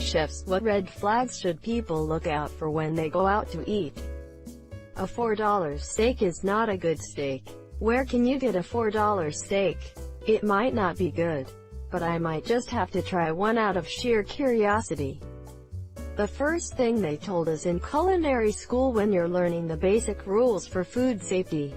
chefs, what red flags should people look out for when they go out to eat? A $4 steak is not a good steak. Where can you get a $4 steak? It might not be good, but I might just have to try one out of sheer curiosity. The first thing they told us in culinary school when you're learning the basic rules for food safety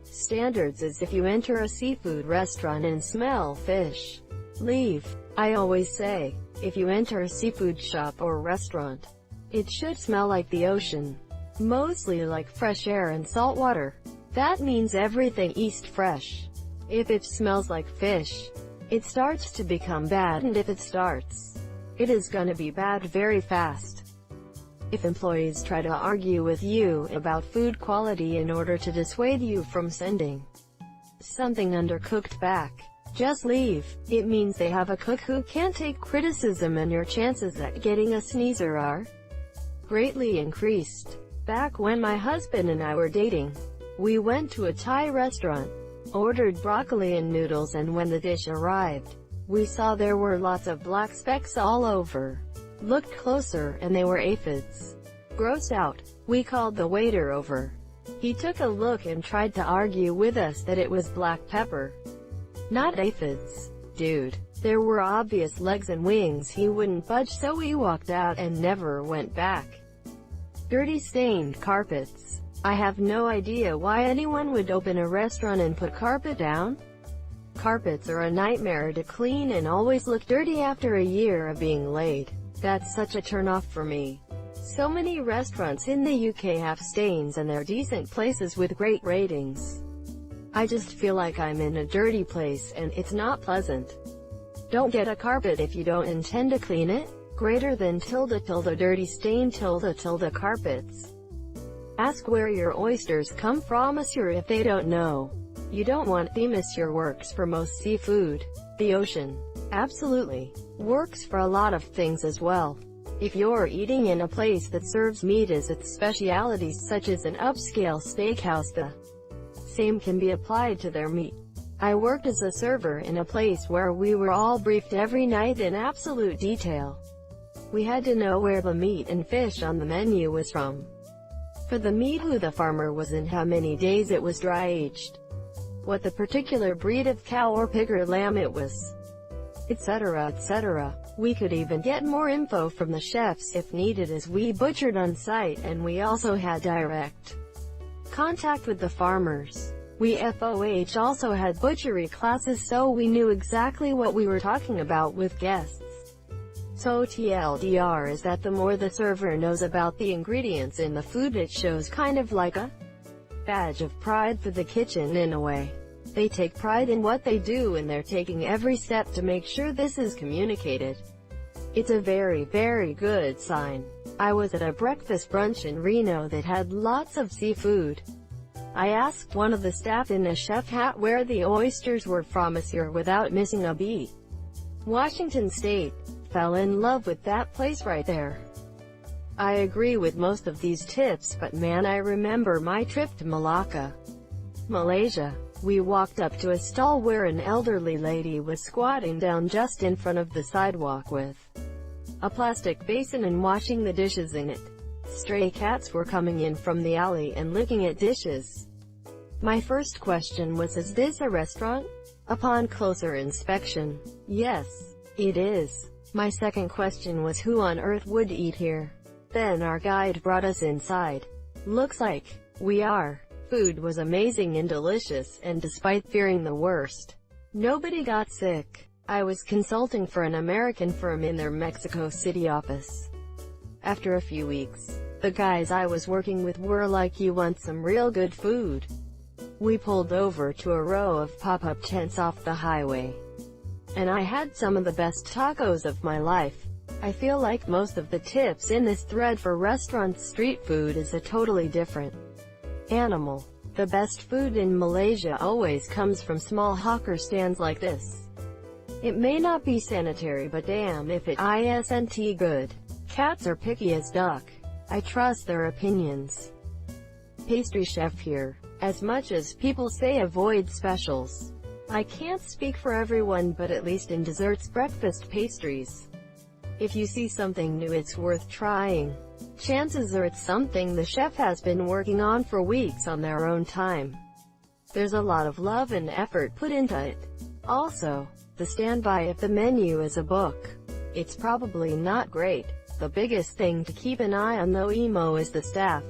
standards is if you enter a seafood restaurant and smell fish, leave. I always say, if you enter a seafood shop or restaurant, it should smell like the ocean. Mostly like fresh air and salt water. That means everything eats fresh. If it smells like fish, it starts to become bad, and if it starts, it is gonna be bad very fast. If employees try to argue with you about food quality in order to dissuade you from sending something undercooked back, just leave. It means they have a cook who can't take criticism, and your chances at getting a sneezer are greatly increased. Back when my husband and I were dating, we went to a Thai restaurant, ordered broccoli and noodles, and when the dish arrived, we saw there were lots of black specks all over. Looked closer, and they were aphids. Grossed out, we called the waiter over. He took a look and tried to argue with us that it was black pepper, not aphids. Dude, there were obvious legs and wings. He wouldn't budge, so we walked out and never went back. Dirty stained carpets. I have no idea why anyone would open a restaurant and put carpet down. Carpets are a nightmare to clean and always look dirty after a year of being laid. That's such a turn-off for me. So many restaurants in the UK have stains, and they're decent places with great ratings. I just feel like I'm in a dirty place, and it's not pleasant. Don't get a carpet if you don't intend to clean it. Greater than tilde dirty stain tilde carpets. Ask where your oysters come from, monsieur, if they don't know. You don't want them, monsieur. Works for most seafood. The ocean. Absolutely. Works for a lot of things as well. If you're eating in a place that serves meat as its specialty, such as an upscale steakhouse, the same can be applied to their meat. I worked as a server in a place where we were all briefed every night in absolute detail. We had to know where the meat and fish on the menu was from. For the meat, who the farmer was and how many days it was dry-aged. What the particular breed of cow or pig or lamb it was, etc., etc. We could even get more info from the chefs if needed, as we butchered on site, and we also had direct contact with the farmers. We FOH also had butchery classes, so we knew exactly what we were talking about with guests. So TLDR is that the more the server knows about the ingredients in the food, it shows kind of like a badge of pride for the kitchen in a way. They take pride in what they do, and they're taking every step to make sure this is communicated. It's a very, very good sign. I was at a breakfast brunch in Reno that had lots of seafood. I asked one of the staff in a chef hat where the oysters were from, monsieur, without missing a beat. Washington State. Fell in love with that place right there. I agree with most of these tips, but man, I remember my trip to Malacca, Malaysia. We walked up to a stall where an elderly lady was squatting down just in front of the sidewalk with a plastic basin and washing the dishes in it. Stray cats were coming in from the alley and licking at dishes. My first question was, is this a restaurant? Upon closer inspection, yes, it is. My second question was, who on earth would eat here? Then our guide brought us inside. Looks like we are. Food was amazing and delicious, and despite fearing the worst, nobody got sick. I was consulting for an American firm in their Mexico City office. After a few weeks, the guys I was working with were like, you want some real good food? We pulled over to a row of pop-up tents off the highway, and I had some of the best tacos of my life. I feel like most of the tips in this thread for restaurant street food is a totally different animal. The best food in Malaysia always comes from small hawker stands like this. It may not be sanitary, but damn if it isn't good. Cats are picky as duck. I trust their opinions. Pastry chef here. As much as people say avoid specials, I can't speak for everyone, but at least in desserts, breakfast pastries, If you see something new it's worth trying, chances are it's something the chef has been working on for weeks on their own time. There's a lot of love and effort put into it. Also, the standby if the menu is a book, it's probably not great. The biggest thing to keep an eye on though is the staff.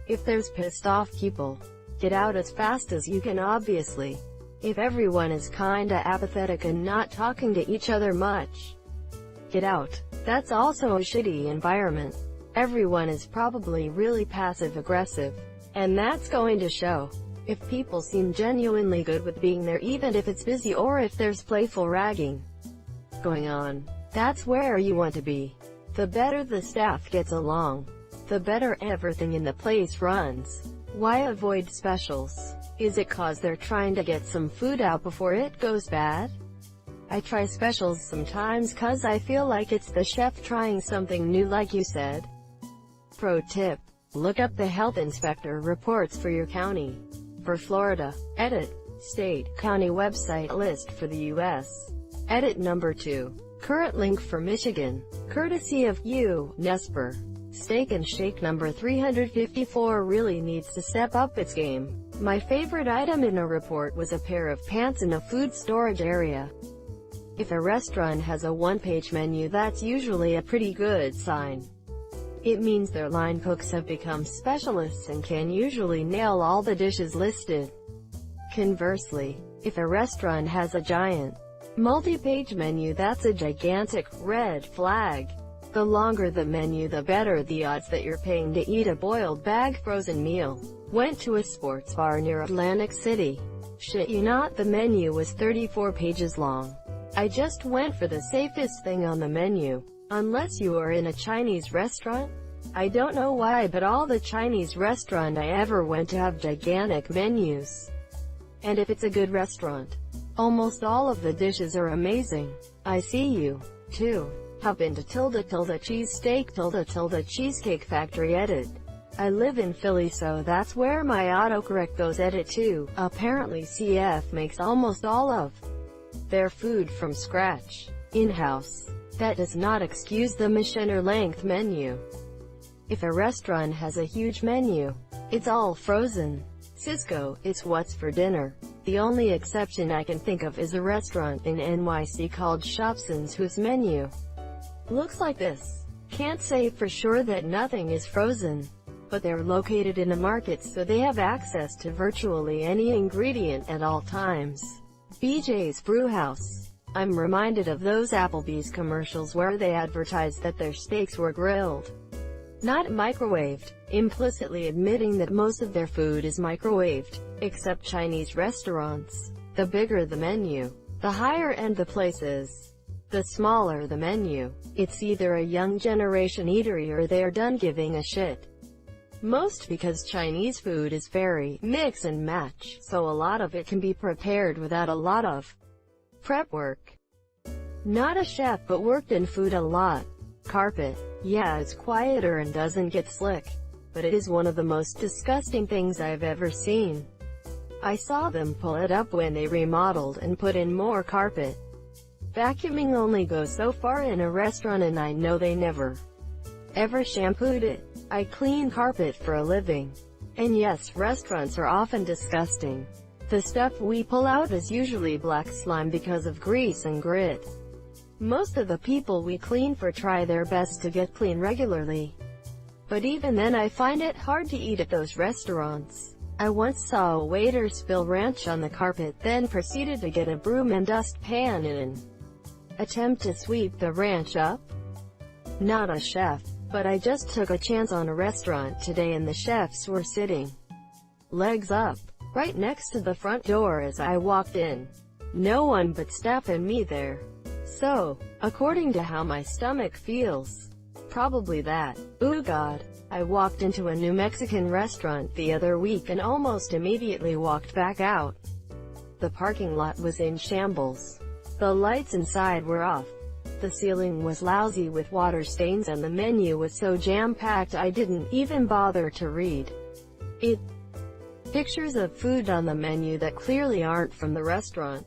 If there's pissed off people, get out as fast as you can obviously. If everyone is kinda apathetic and not talking to each other much, get out. That's also a shitty environment. Everyone is probably really passive-aggressive, and that's going to show. If people seem genuinely good with being there even if it's busy or if there's playful ragging going on, that's where you want to be. The better the staff gets along, the better everything in the place runs. Why avoid specials? Is it cause they're trying to get some food out before it goes bad? I try specials sometimes cause I feel like it's the chef trying something new like you said. Pro tip: look up the health inspector reports for your county. For Florida, edit. State, county website list for the U.S. Edit number 2. Current link for Michigan. Courtesy of Nesper. Steak and Shake number 354 really needs to step up its game. My favorite item in a report was a pair of pants in a food storage area. If a restaurant has a one-page menu, that's usually a pretty good sign. It means their line cooks have become specialists and can usually nail all the dishes listed. Conversely, if a restaurant has a giant, multi-page menu, that's a gigantic red flag. The longer the menu the better the odds that you're paying to eat a boiled bag frozen meal. Went to a sports bar near Atlantic City. Shit you not, the menu was 34 pages long. I just went for the safest thing on the menu. Unless you are in a Chinese restaurant? I don't know why, but all the Chinese restaurant I ever went to have gigantic menus. And if it's a good restaurant, almost all of the dishes are amazing. I see you, too. Have been to cheesesteak cheesecake factory. Edit. I live in Philly, so that's where my autocorrect goes. Edit 2. Apparently CF makes almost all of their food from scratch, in-house. That does not excuse the Michelin-length menu. If a restaurant has a huge menu, it's all frozen. Cisco, it's what's for dinner. The only exception I can think of is a restaurant in NYC called Shopson's whose menu looks like this. Can't say for sure that nothing is frozen, but they're located in a market so they have access to virtually any ingredient at all times. BJ's Brewhouse. I'm reminded of those Applebee's commercials where they advertised that their steaks were grilled, not microwaved, implicitly admitting that most of their food is microwaved, except Chinese restaurants. The bigger the menu, the higher end the place is. The smaller the menu, it's either a young generation eatery or they're done giving a shit. Most because Chinese food is very mix and match, so a lot of it can be prepared without a lot of prep work. Not a chef but worked in food a lot. Carpet. Yeah, it's quieter and doesn't get slick, but it is one of the most disgusting things I've ever seen. I saw them pull it up when they remodeled and put in more carpet. Vacuuming only goes so far in a restaurant and I know they never ever shampooed it. I clean carpet for a living. And yes, restaurants are often disgusting. The stuff we pull out is usually black slime because of grease and grit. Most of the people we clean for try their best to get clean regularly. But even then I find it hard to eat at those restaurants. I once saw a waiter spill ranch on the carpet, then proceeded to get a broom and dustpan in an attempt to sweep the ranch up. Not a chef, but I just took a chance on a restaurant today and the chefs were sitting legs up, right next to the front door as I walked in. No one but staff and me there. So, according to how my stomach feels, probably that. Ooh God. I walked into a New Mexican restaurant the other week and almost immediately walked back out. The parking lot was in shambles. The lights inside were off. The ceiling was lousy with water stains and the menu was so jam-packed I didn't even bother to read it. Pictures of food on the menu that clearly aren't from the restaurant.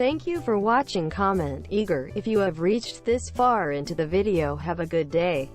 Thank you for watching. Comment eager if you have reached this far into the video. Have a good day.